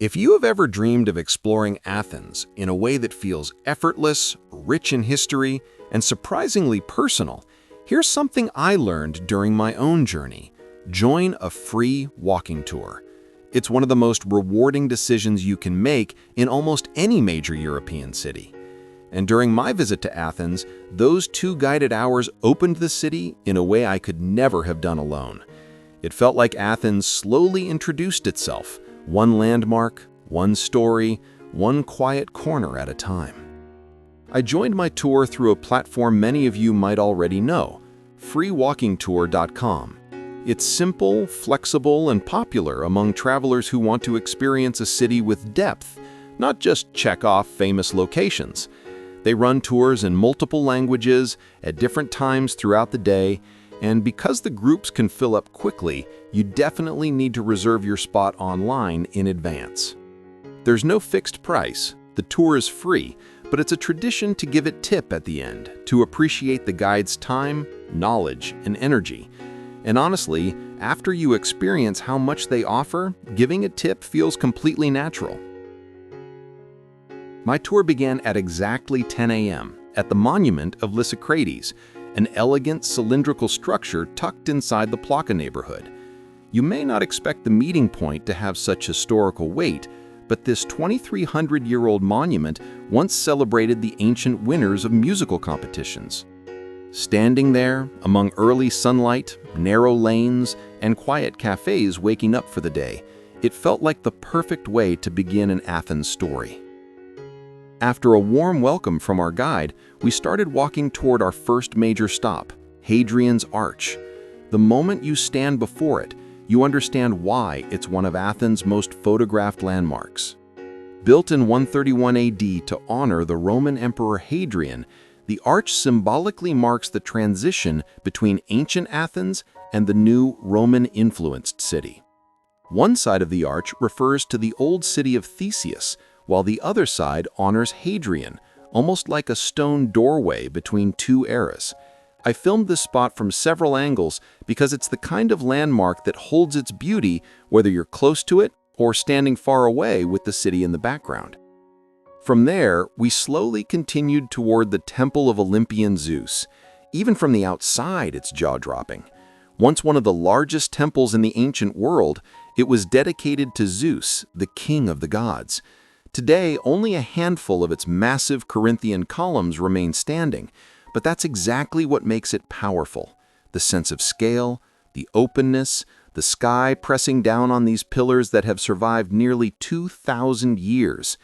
If you have ever dreamed of exploring Athens in a way that feels effortless, rich in history, and surprisingly personal, here's something I learned during my own journey. Join a free walking tour. It's one of the most rewarding decisions you can make in almost any major European city. And during my visit to Athens, those 2 guided hours opened the city in a way I could never have done alone. It felt like Athens slowly introduced itself, one landmark, one story, one quiet corner at a time. I joined my tour through a platform many of you might already know, freewalkingtour.com. It's simple, flexible, and popular among travelers who want to experience a city with depth, not just check off famous locations. They run tours in multiple languages at different times throughout the day, and because the groups can fill up quickly, you definitely need to reserve your spot online in advance. There's no fixed price. The tour is free, but it's a tradition to give a tip at the end to appreciate the guide's time, knowledge, and energy. And honestly, after you experience how much they offer, giving a tip feels completely natural. My tour began at exactly 10 a.m. at the Monument of Lysikrates, an elegant cylindrical structure tucked inside the Plaka neighborhood. You may not expect the meeting point to have such historical weight, but this 2,300-year-old monument once celebrated the ancient winners of musical competitions. Standing there, among early sunlight, narrow lanes, and quiet cafes waking up for the day, it felt like the perfect way to begin an Athens story. After a warm welcome from our guide, we started walking toward our first major stop, Hadrian's Arch. The moment you stand before it, you understand why it's one of Athens' most photographed landmarks. Built in 131 AD to honor the Roman Emperor Hadrian, the arch symbolically marks the transition between ancient Athens and the new Roman-influenced city. One side of the arch refers to the old city of Theseus, while the other side honors Hadrian, almost like a stone doorway between 2 eras. I filmed this spot from several angles because it's the kind of landmark that holds its beauty whether you're close to it or standing far away with the city in the background. From there, we slowly continued toward the Temple of Olympian Zeus. Even from the outside, it's jaw-dropping. Once one of the largest temples in the ancient world, it was dedicated to Zeus, the king of the gods. Today, only a handful of its massive Corinthian columns remain standing, but that's exactly what makes it powerful. The sense of scale, the openness, the sky pressing down on these pillars that have survived nearly 2,000 years.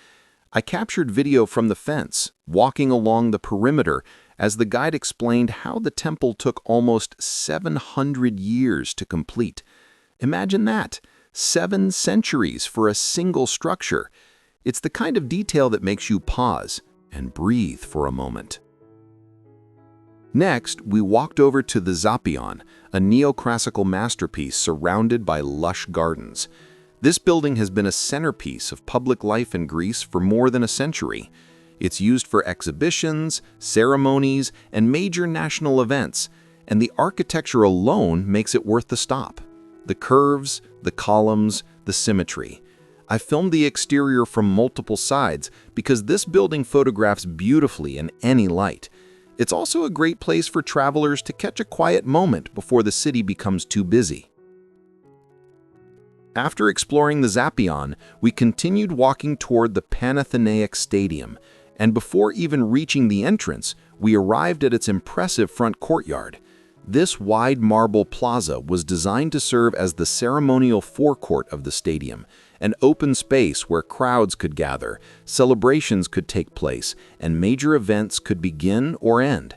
I captured video from the fence, walking along the perimeter, as the guide explained how the temple took almost 700 years to complete. Imagine that, 7 centuries for a single structure. It's the kind of detail that makes you pause and breathe for a moment. Next, we walked over to the Zappeion, a neoclassical masterpiece surrounded by lush gardens. This building has been a centerpiece of public life in Greece for more than a century. It's used for exhibitions, ceremonies, and major national events, and the architecture alone makes it worth the stop. The curves, the columns, the symmetry. I filmed the exterior from multiple sides because this building photographs beautifully in any light. It's also a great place for travelers to catch a quiet moment before the city becomes too busy. After exploring the Zappeion, we continued walking toward the Panathenaic Stadium, and before even reaching the entrance, we arrived at its impressive front courtyard. This wide marble plaza was designed to serve as the ceremonial forecourt of the stadium, an open space where crowds could gather, celebrations could take place, and major events could begin or end.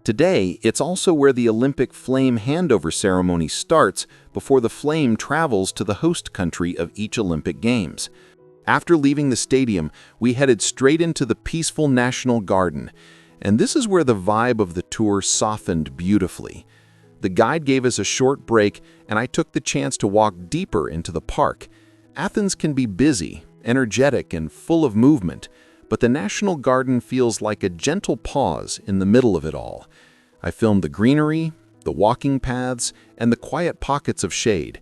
Today, it's also where the Olympic flame handover ceremony starts before the flame travels to the host country of each Olympic Games. After leaving the stadium, we headed straight into the peaceful National Garden, and this is where the vibe of the tour softened beautifully. The guide gave us a short break, and I took the chance to walk deeper into the park. Athens can be busy, energetic, and full of movement, but the National Garden feels like a gentle pause in the middle of it all. I filmed the greenery, the walking paths, and the quiet pockets of shade.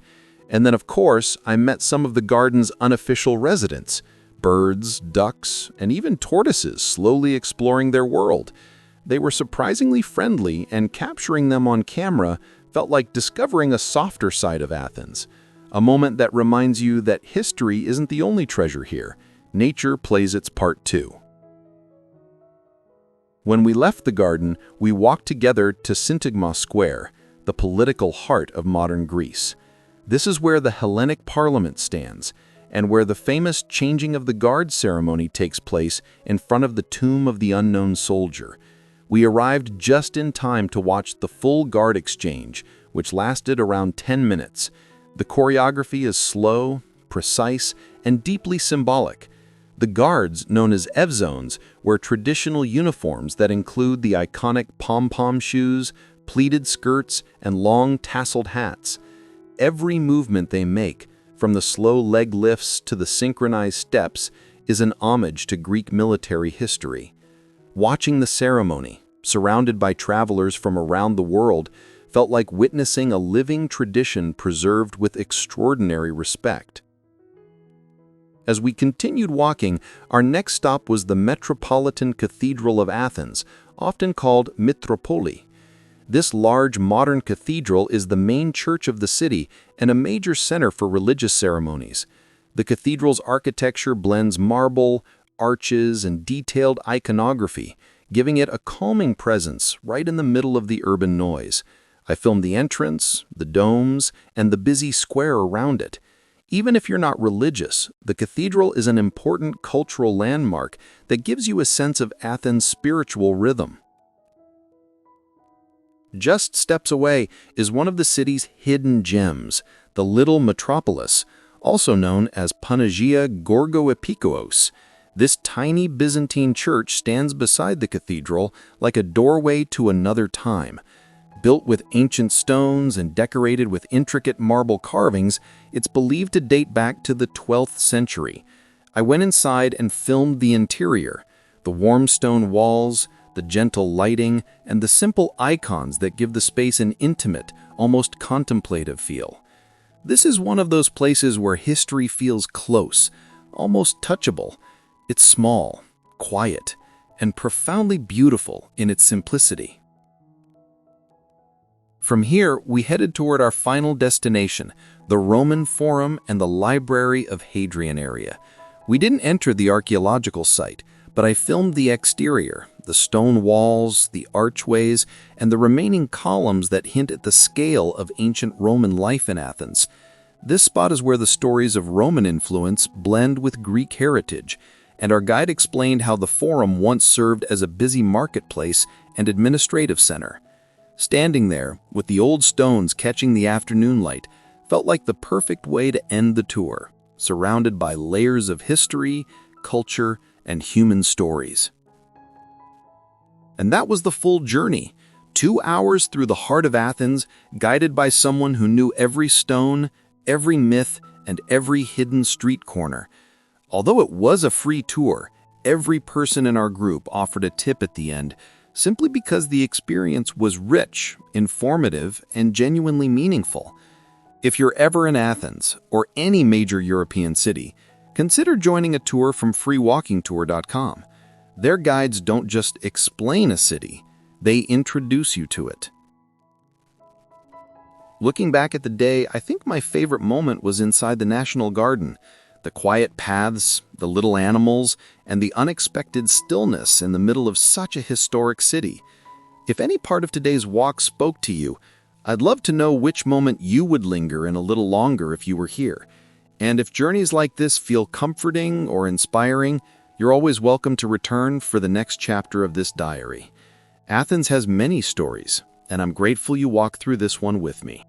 And then, of course, I met some of the garden's unofficial residents, birds, ducks, and even tortoises slowly exploring their world. They were surprisingly friendly, and capturing them on camera felt like discovering a softer side of Athens. A moment that reminds you that history isn't the only treasure here. Nature plays its part too. When we left the garden, we walked together to Syntagma Square, the political heart of modern Greece. This is where the Hellenic Parliament stands, and where the famous changing of the guard ceremony takes place in front of the tomb of the unknown soldier. We arrived just in time to watch the full guard exchange, which lasted around 10 minutes. The choreography is slow, precise, and deeply symbolic. The guards, known as evzones, wear traditional uniforms that include the iconic pom-pom shoes, pleated skirts, and long tasseled hats. Every movement they make, from the slow leg lifts to the synchronized steps, is an homage to Greek military history. Watching the ceremony, surrounded by travelers from around the world, felt like witnessing a living tradition preserved with extraordinary respect. As we continued walking, our next stop was the Metropolitan Cathedral of Athens, often called Mitropoli. This large modern cathedral is the main church of the city and a major center for religious ceremonies. The cathedral's architecture blends marble, arches, and detailed iconography, giving it a calming presence right in the middle of the urban noise. I filmed the entrance, the domes, and the busy square around it. Even if you're not religious, the cathedral is an important cultural landmark that gives you a sense of Athens' spiritual rhythm. Just steps away is one of the city's hidden gems, the Little Metropolis, also known as Panagia Gorgoepikouos. This tiny Byzantine church stands beside the cathedral like a doorway to another time. Built with ancient stones and decorated with intricate marble carvings, it's believed to date back to the 12th century. I went inside and filmed the interior, the warm stone walls, the gentle lighting, and the simple icons that give the space an intimate, almost contemplative feel. This is one of those places where history feels close, almost touchable. It's small, quiet, and profoundly beautiful in its simplicity. From here, we headed toward our final destination, the Roman Forum and the Library of Hadrian area. We didn't enter the archaeological site, but I filmed the exterior, the stone walls, the archways, and the remaining columns that hint at the scale of ancient Roman life in Athens. This spot is where the stories of Roman influence blend with Greek heritage, and our guide explained how the Forum once served as a busy marketplace and administrative center. Standing there, with the old stones catching the afternoon light, felt like the perfect way to end the tour, surrounded by layers of history, culture, and human stories. And that was the full journey. 2 hours through the heart of Athens, guided by someone who knew every stone, every myth, and every hidden street corner. Although it was a free tour, every person in our group offered a tip at the end, simply because the experience was rich, informative, and genuinely meaningful. If you're ever in Athens, or any major European city, consider joining a tour from freewalkingtour.com. Their guides don't just explain a city, they introduce you to it. Looking back at the day, I think my favorite moment was inside the National Garden. The quiet paths, the little animals, and the unexpected stillness in the middle of such a historic city. If any part of today's walk spoke to you, I'd love to know which moment you would linger in a little longer if you were here. And if journeys like this feel comforting or inspiring, you're always welcome to return for the next chapter of this diary. Athens has many stories, and I'm grateful you walked through this one with me.